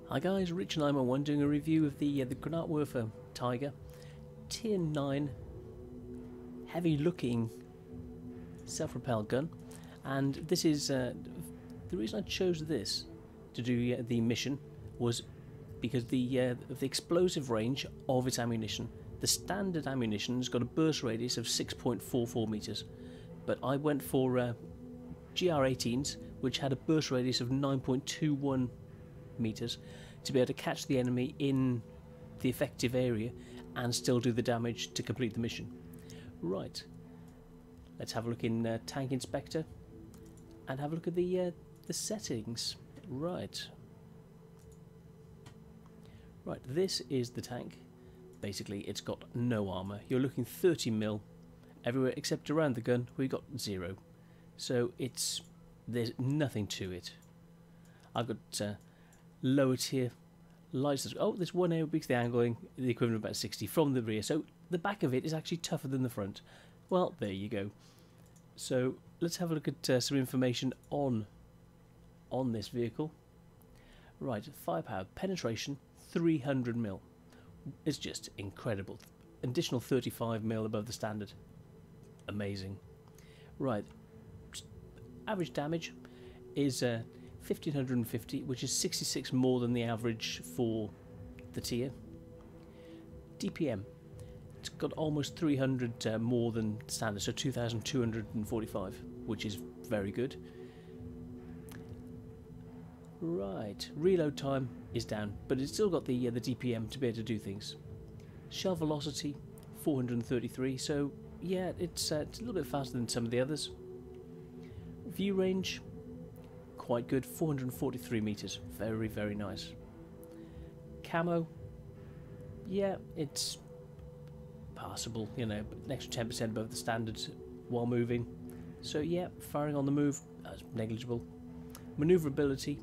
Hi guys, Rich911 doing a review of the GW Tiger Tier 9 heavy looking self-propelled gun, and this is the reason I chose this to do the mission was because of the explosive range of its ammunition. The standard ammunition has got a burst radius of 6.44 meters, but I went for GR18s which had a burst radius of 9.21 meters to be able to catch the enemy in the effective area and still do the damage to complete the mission. Right, let's have a look in Tank Inspector and have a look at the settings. Right, this is the tank. Basically it's got no armour. You're looking 30mm everywhere except around the gun we've got 0, so there's nothing to it. I've got lower tier lights. Oh, there's one area because the angling, the equivalent of about 60 from the rear, so the back of it is actually tougher than the front. Well, there you go. So let's have a look at some information on this vehicle. Right, firepower, penetration 300mm. It's just incredible. Additional 35mm above the standard. Amazing. Right, average damage is 1550, which is 66 more than the average for the tier. DPM, it's got almost 300 more than standard, so 2245, which is very good. Right, reload time is down, but it's still got the DPM to be able to do things. Shell velocity 433, so yeah, it's a little bit faster than some of the others. View range, quite good, 443 meters, very, very nice. Camo, yeah, it's passable, you know, an extra 10% above the standard while moving. So yeah, firing on the move, that's negligible. Maneuverability,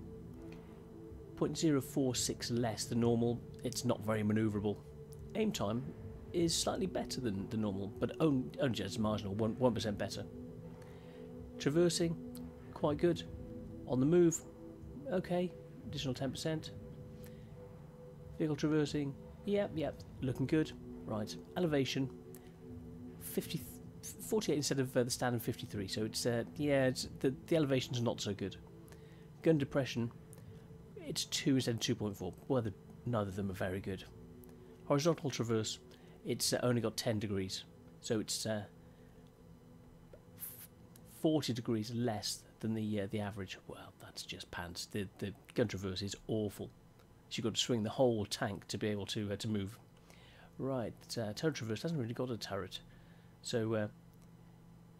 0.046 less than normal. It's not very maneuverable. Aim time is slightly better than the normal, but only just marginal, 1% better. Traversing, quite good. On the move, okay, additional 10%. Vehicle traversing, yep, looking good. Right, elevation, 48 instead of the standard 53, so it's yeah, the elevation's not so good. Gun depression, it's 2 instead of 2.4. Well, neither of them are very good. Horizontal traverse, it's only got 10 degrees, so it's 40 degrees less than the average. Well, that's just pants. The gun traverse is awful. So you've got to swing the whole tank to be able to move. Right, turret traverse hasn't really got a turret, so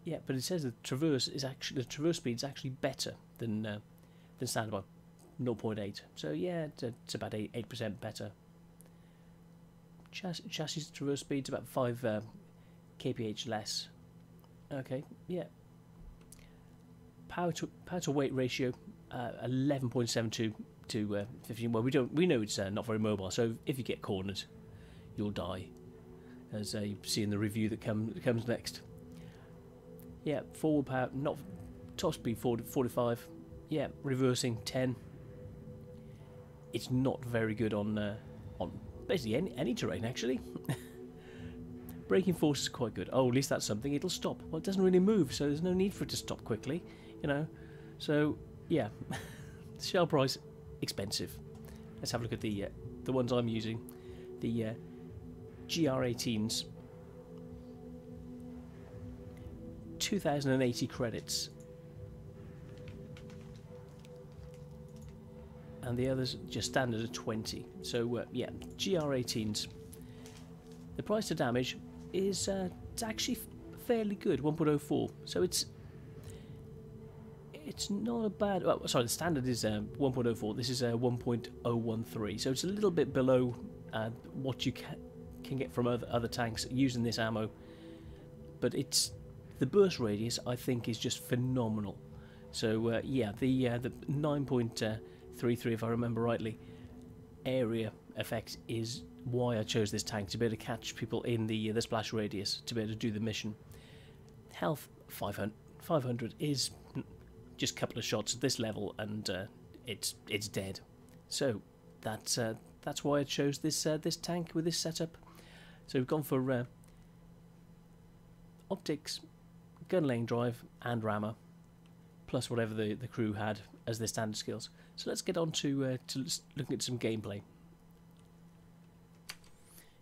yeah. But it says the traverse speed is actually better than standard by 0.8. So yeah, it's about 8% better. Chassis traverse speed's about 5 kph less. Okay, yeah. Power to weight ratio 11.72 to 15. Well, we know it's not very mobile, so if you get cornered, you'll die, as you see in the review that comes next. Yeah, forward power, not top speed 45. Yeah, reversing 10. It's not very good on basically any terrain actually. Braking force is quite good. Oh, at least that's something. It'll stop. Well, it doesn't really move, so there's no need for it to stop quickly, you know. So yeah, shell price expensive. Let's have a look at the ones I'm using. The GR18s, 2,080 credits, and the others just standard at 20. So yeah, GR18s. The price to damage is it's actually fairly good, 1.04. So it's not a bad. Oh, sorry, the standard is 1.04. This is 1.013. So it's a little bit below what you can get from other tanks using this ammo. But the burst radius I think is just phenomenal. So yeah, the 9.33, if I remember rightly, area effect is why I chose this tank, to be able to catch people in the splash radius, to be able to do the mission. Health 500 is just a couple of shots at this level and it's dead. So that's why I chose this this tank with this setup. So we've gone for optics, gun laying drive, and rammer, plus whatever the crew had as their standard skills. So let's get on to looking at some gameplay.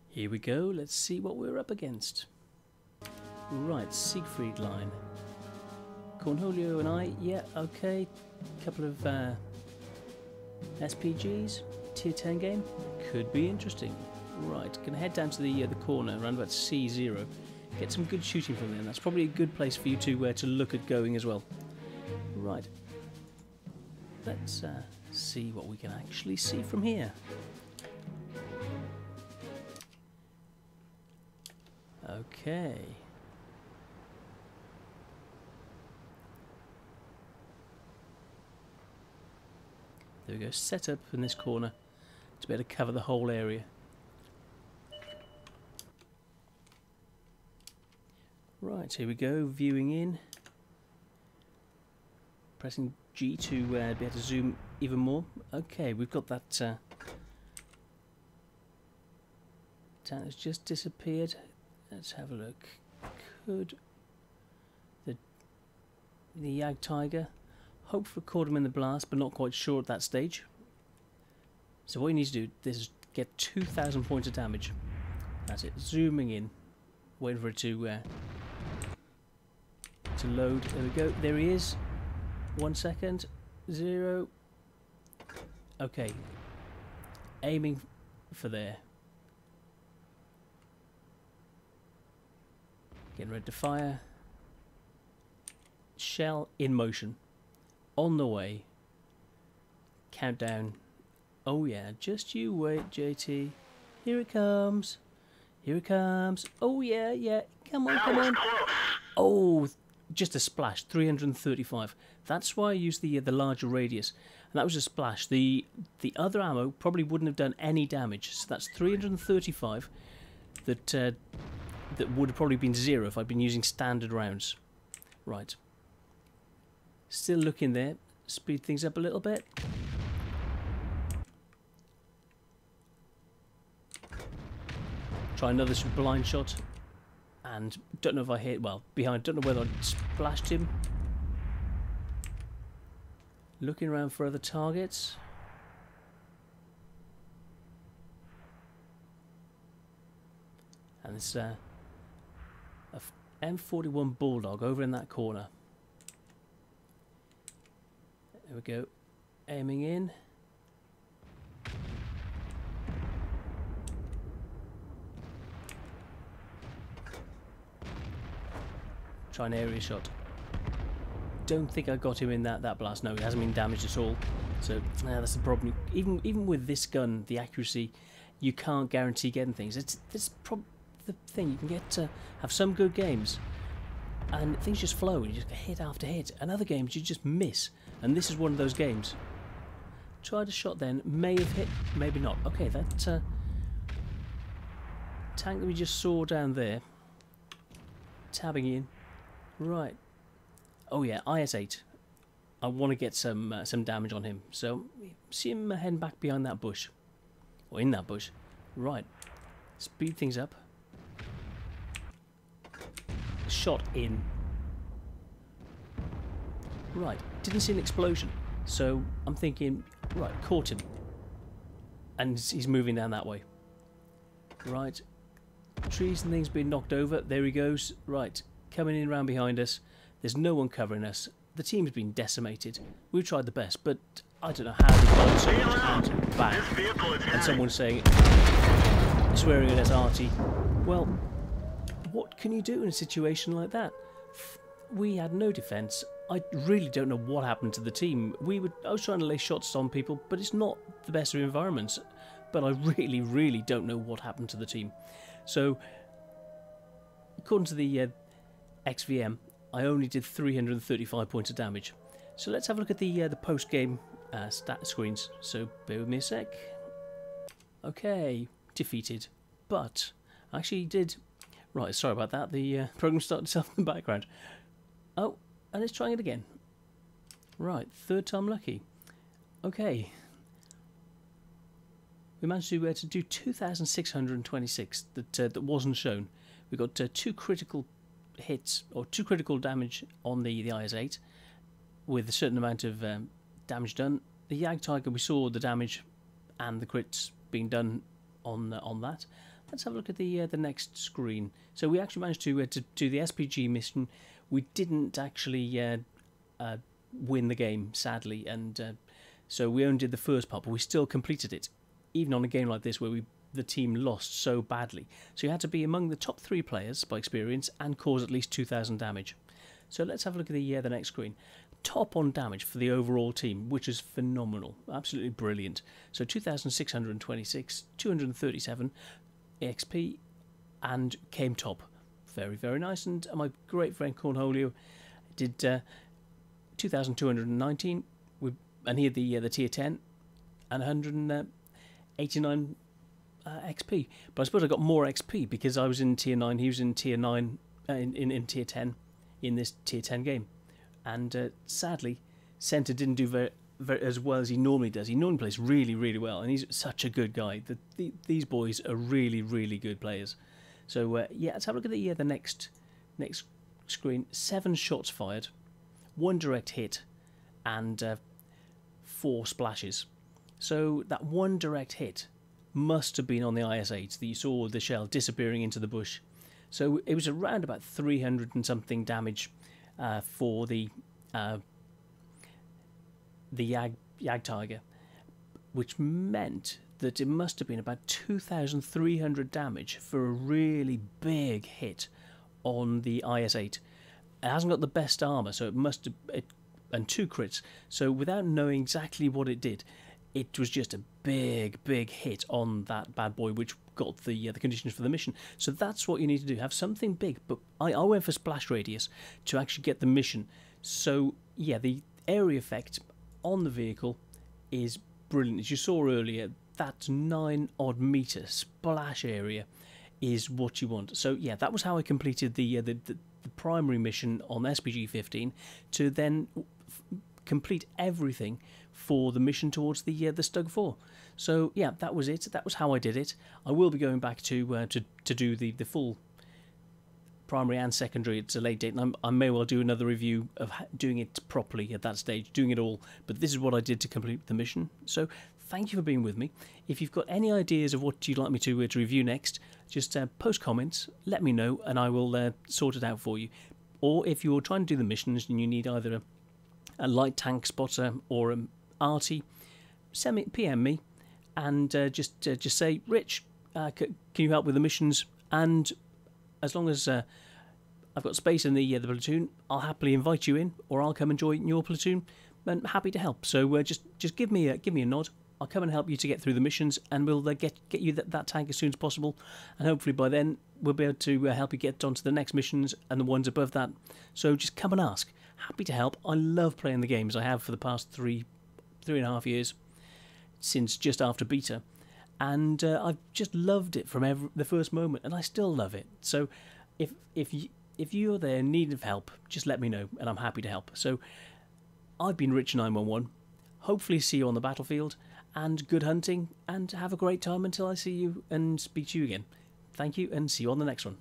Here we go. Let's see what we're up against. Right, Siegfried line. Cornholio and I, yeah, okay. Couple of SPGs, tier 10 game, could be interesting. Right, gonna head down to the corner around about C0, get some good shooting from there. And that's probably a good place for you to look at going as well. Right, let's see what we can actually see from here. Okay. There we go, set up in this corner to be able to cover the whole area. Right, here we go, viewing in. Pressing G to be able to zoom even more. Okay, we've got that tank has just disappeared. Let's have a look. Could the YAG Tiger hope to record him in the blast, but not quite sure at that stage. So what you need to do is get 2,000 points of damage. That's it. Zooming in, waiting for it to load. There we go. There he is. 1 second. 0. Okay. Aiming for there. Getting ready to fire. Shell in motion. On the way. Countdown. Oh yeah, just you wait, JT. Here it comes. Here it comes. Oh yeah, yeah. Come on, come on. Oh, just a splash. 335. That's why I used the larger radius. And that was a splash. The other ammo probably wouldn't have done any damage. So that's 335 that would have probably been 0 if I'd been using standard rounds. Right. Still looking there. Speed things up a little bit. Try another blind shot. And don't know if I hit, well, behind, don't know whether I splashed him. Looking around for other targets. And it's a M41 Bulldog over in that corner. There we go. Aiming in. Try an area shot. Don't think I got him in that blast. No, he hasn't been damaged at all. So that's the problem. Even with this gun, the accuracy, you can't guarantee getting things. It's the thing. You can get to have some good games, and things just flow, and you just get hit after hit. And other games you just miss. And this is one of those games. Tried a shot then, may have hit, maybe not. Okay, that tank that we just saw down there, tabbing in. Right. Oh yeah, IS-8. I want to get some damage on him. So see him heading back behind that bush, or in that bush. Right. Speed things up. Shot in. Right. Didn't see an explosion. So I'm thinking, right, caught him. And he's moving down that way. Right. Trees and things being knocked over. There he goes. Right. Coming in around behind us. There's no one covering us. The team's been decimated. We've tried the best, but I don't know how we've got so much and back. And someone's saying, swearing at us, Artie. Well, what can you do in a situation like that? We had no defence. I really don't know what happened to the team. I was trying to lay shots on people, but it's not the best of environments. But I really, really don't know what happened to the team. So, according to the XVM, I only did 335 points of damage. So let's have a look at the post-game stat screens. So bear with me a sec. Okay, defeated. But I actually did... Right, sorry about that. The program started itself in the background. Oh, and let's try it again. Right, third time lucky. Okay. we managed to do 2,626 that wasn't shown. We got 2 critical hits, or 2 critical damage on the IS-8, with a certain amount of damage done. The JAG Tiger, we saw the damage and the crits being done on that. Let's have a look at the next screen. So we actually managed to do the SPG mission. We didn't actually win the game, sadly, and so we only did the first part, but we still completed it, even on a game like this where the team lost so badly. So you had to be among the top 3 players by experience and cause at least 2,000 damage. So let's have a look at the next screen. Top on damage for the overall team, which is phenomenal, absolutely brilliant. So 2,626, 237 XP, and came top. Very, very nice. And my great friend Cornholio did 2,219, and he had the tier 10 and 189 XP. But I suppose I got more XP because I was in tier 9, he was in tier 9, in tier 10 in this tier 10 game. And sadly, Centre didn't do very as well as he normally does. He normally plays really, really well, and he's such a good guy. These boys are really, really good players. So yeah, let's have a look at the next screen. 7 shots fired, 1 direct hit, and 4 splashes. So that 1 direct hit must have been on the IS-8 that you saw the shell disappearing into the bush. So it was around about 300 and something damage for the JAG Tiger, which meant that it must have been about 2,300 damage for a really big hit on the IS-8. It hasn't got the best armour, so it must have, and 2 crits. So without knowing exactly what it did, it was just a big hit on that bad boy, which got the conditions for the mission. So that's what you need to do, have something big. But I went for splash radius to actually get the mission. So yeah, the area effect on the vehicle is brilliant. As you saw earlier, that 9 odd meter splash area is what you want. So yeah, that was how I completed the primary mission on SPG 15, to then complete everything for the mission towards the Stug IV. So yeah, that was it. That was how I did it. I will be going back to do the full primary and secondary at a late date, and I may well do another review of doing it properly at that stage, doing it all. But this is what I did to complete the mission. So thank you for being with me. If you've got any ideas of what you'd like me to review next, just post comments, let me know, and I will sort it out for you. Or if you're trying to do the missions and you need either a light tank spotter or an arty, PM me, and just say, Rich, can you help with the missions? And as long as I've got space in the platoon, I'll happily invite you in, or I'll come and join your platoon. I'm happy to help. So just give me a nod. I'll come and help you to get through the missions, and we'll get you that tank as soon as possible. And hopefully by then we'll be able to help you get onto the next missions and the ones above that. So just come and ask. Happy to help. I love playing the games. I have for the past three and a half years, since just after beta, and I've just loved it from the first moment, and I still love it. So if you're there in need of help, just let me know, and I'm happy to help. So I've been Rich911. Hopefully see you on the battlefield, and good hunting, and have a great time until I see you and speak to you again. Thank you, and see you on the next one.